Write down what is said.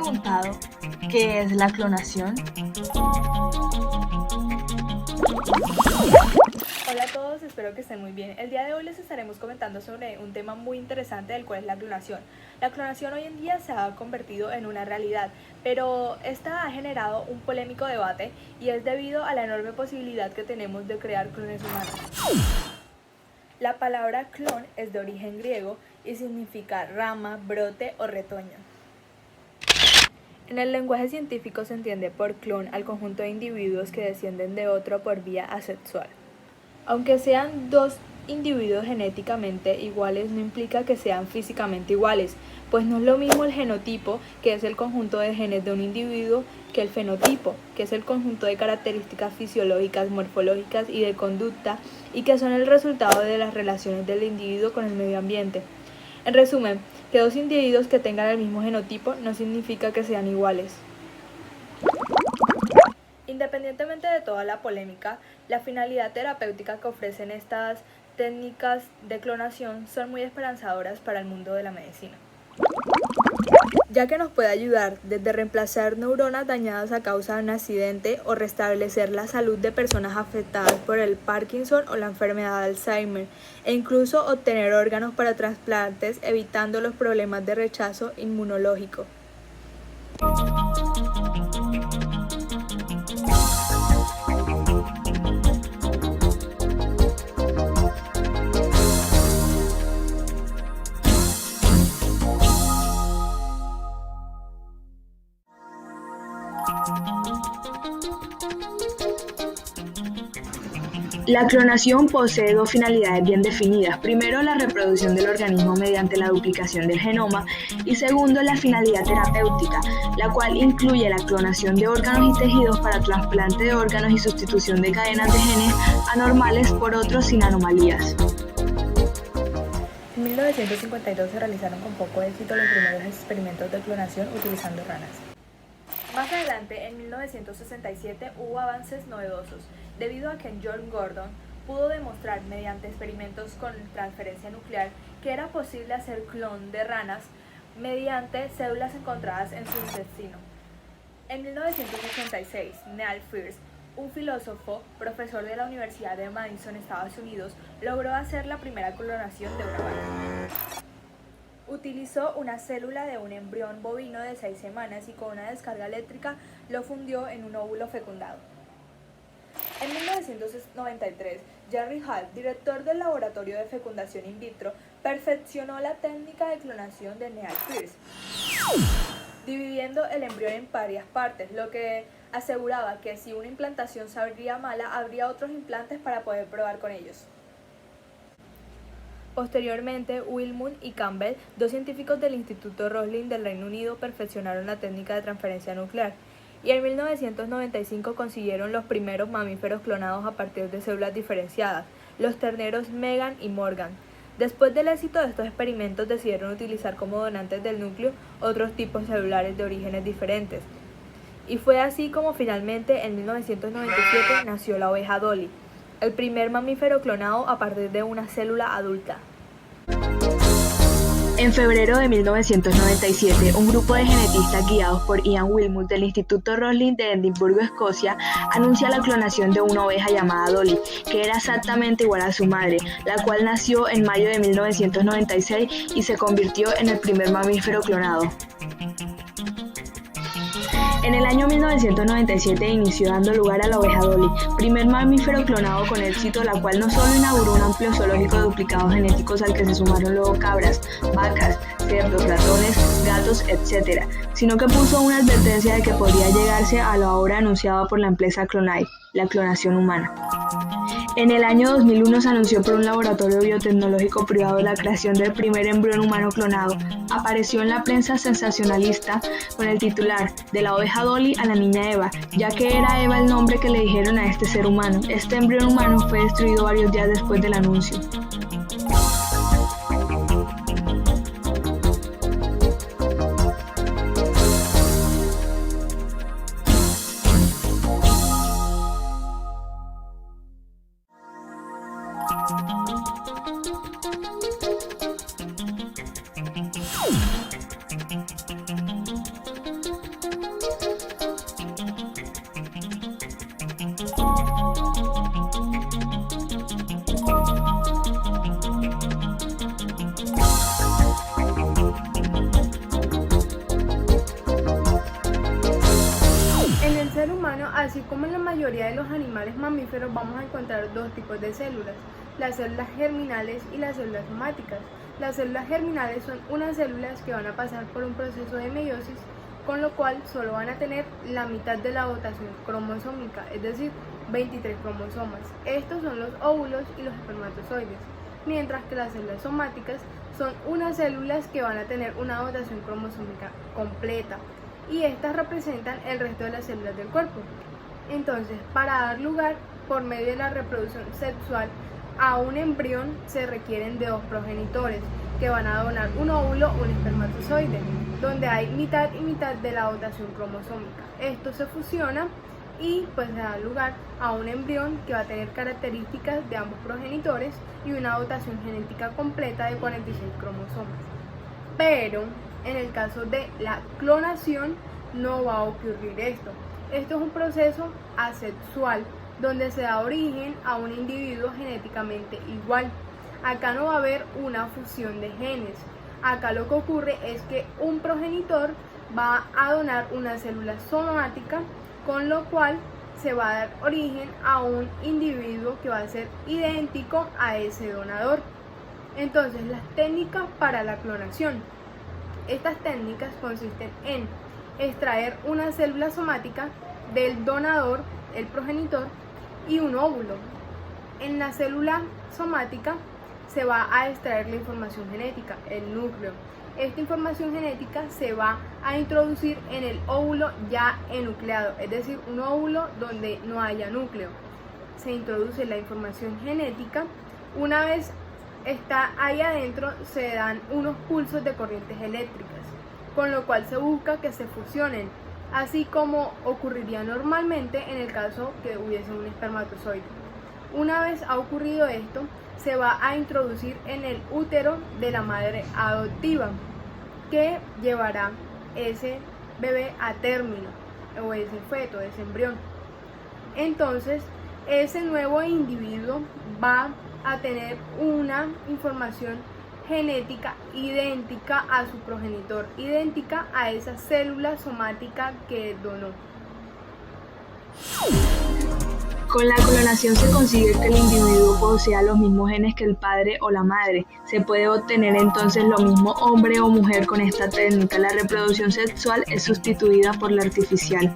preguntado qué es la clonación? Hola a todos, espero que estén muy bien. El día de hoy les estaremos comentando sobre un tema muy interesante, del cual es la clonación. La clonación hoy en día se ha convertido en una realidad, pero esta ha generado un polémico debate y es debido a la enorme posibilidad que tenemos de crear clones humanos. La palabra clon es de origen griego y significa rama, brote o retoño. En el lenguaje científico se entiende por clon al conjunto de individuos que descienden de otro por vía asexual. Aunque sean dos individuos genéticamente iguales, no implica que sean físicamente iguales, pues no es lo mismo el genotipo, que es el conjunto de genes de un individuo, que el fenotipo, que es el conjunto de características fisiológicas, morfológicas y de conducta, y que son el resultado de las relaciones del individuo con el medio ambiente. En resumen, que dos individuos que tengan el mismo genotipo no significa que sean iguales. Independientemente de toda la polémica, la finalidad terapéutica que ofrecen estas técnicas de clonación son muy esperanzadoras para el mundo de la medicina, ya que nos puede ayudar desde reemplazar neuronas dañadas a causa de un accidente o restablecer la salud de personas afectadas por el Parkinson o la enfermedad de Alzheimer, e incluso obtener órganos para trasplantes, evitando los problemas de rechazo inmunológico. La clonación posee dos finalidades bien definidas. Primero, la reproducción del organismo mediante la duplicación del genoma y segundo, la finalidad terapéutica, la cual incluye la clonación de órganos y tejidos para trasplante de órganos y sustitución de cadenas de genes anormales por otros sin anomalías. En 1952 se realizaron con poco éxito los primeros experimentos de clonación utilizando ranas. Más adelante, en 1967, hubo avances novedosos, debido a que John Gordon pudo demostrar mediante experimentos con transferencia nuclear que era posible hacer clon de ranas mediante células encontradas en su intestino. En 1986, Neil Pearce, un filósofo, profesor de la Universidad de Madison, Estados Unidos, logró hacer la primera clonación de una vaca. Utilizó una célula de un embrión bovino de 6 semanas y con una descarga eléctrica lo fundió en un óvulo fecundado. En 1993, Jerry Hall, director del laboratorio de fecundación in vitro, perfeccionó la técnica de clonación de Neil Pearce, dividiendo el embrión en varias partes, lo que aseguraba que si una implantación saldría mala, habría otros implantes para poder probar con ellos. Posteriormente, Wilmut y Campbell, dos científicos del Instituto Roslin del Reino Unido, perfeccionaron la técnica de transferencia nuclear, y en 1995 consiguieron los primeros mamíferos clonados a partir de células diferenciadas, los terneros Megan y Morgan. Después del éxito de estos experimentos, decidieron utilizar como donantes del núcleo otros tipos celulares de orígenes diferentes. Y fue así como finalmente en 1997 nació la oveja Dolly, el primer mamífero clonado a partir de una célula adulta. En febrero de 1997, un grupo de genetistas guiados por Ian Wilmut del Instituto Roslin de Edimburgo, Escocia, anuncia la clonación de una oveja llamada Dolly, que era exactamente igual a su madre, la cual nació en mayo de 1996 y se convirtió en el primer mamífero clonado. En el año 1997 inició dando lugar a la oveja Dolly, primer mamífero clonado con éxito, la cual no solo inauguró un amplio zoológico de duplicados genéticos al que se sumaron luego cabras, vacas, cerdos, ratones, gatos, etc., sino que puso una advertencia de que podría llegarse a lo ahora anunciado por la empresa Clonite, la clonación humana. En el año 2001 se anunció por un laboratorio biotecnológico privado la creación del primer embrión humano clonado. Apareció en la prensa sensacionalista con el titular "De la oveja Dolly a la niña Eva", ya que era Eva el nombre que le dijeron a este ser humano. Este embrión humano fue destruido varios días después del anuncio. mayoría de los animales mamíferos vamos a encontrar dos tipos de células, las células germinales y las células somáticas. Las células germinales son unas células que van a pasar por un proceso de meiosis, con lo cual solo van a tener la mitad de la dotación cromosómica, es decir, 23 cromosomas. Estos son los óvulos y los espermatozoides, mientras que las células somáticas son unas células que van a tener una dotación cromosómica completa, y estas representan el resto de las células del cuerpo. Entonces, para dar lugar, por medio de la reproducción sexual, a un embrión se requieren de dos progenitores que van a donar un óvulo o un espermatozoide, donde hay mitad y mitad de la dotación cromosómica. Esto se fusiona y pues le da lugar a un embrión que va a tener características de ambos progenitores y una dotación genética completa de 46 cromosomas. Pero en el caso de la clonación no va a ocurrir esto. Esto es un proceso asexual donde se da origen a un individuo genéticamente igual. Acá no va a haber una fusión de genes. Acá lo que ocurre es que un progenitor va a donar una célula somática, con lo cual se va a dar origen a un individuo que va a ser idéntico a ese donador. Entonces, las técnicas para la clonación. Estas técnicas consisten en extraer una célula somática del donador, el progenitor, y un óvulo. En la célula somática se va a extraer la información genética, el núcleo. Esta información genética se va a introducir en el óvulo ya enucleado, es decir, un óvulo donde no haya núcleo. Se introduce la información genética. Una vez está ahí adentro, se dan unos pulsos de corrientes eléctricas, con lo cual se busca que se fusionen, así como ocurriría normalmente en el caso que hubiese un espermatozoide. Una vez ha ocurrido esto, se va a introducir en el útero de la madre adoptiva, que llevará ese bebé a término, o ese feto, ese embrión. Entonces, ese nuevo individuo va a tener una información genética idéntica a su progenitor, idéntica a esa célula somática que donó. Con la clonación se consigue que el individuo posea los mismos genes que el padre o la madre. Se puede obtener entonces lo mismo hombre o mujer con esta técnica. La reproducción sexual es sustituida por la artificial.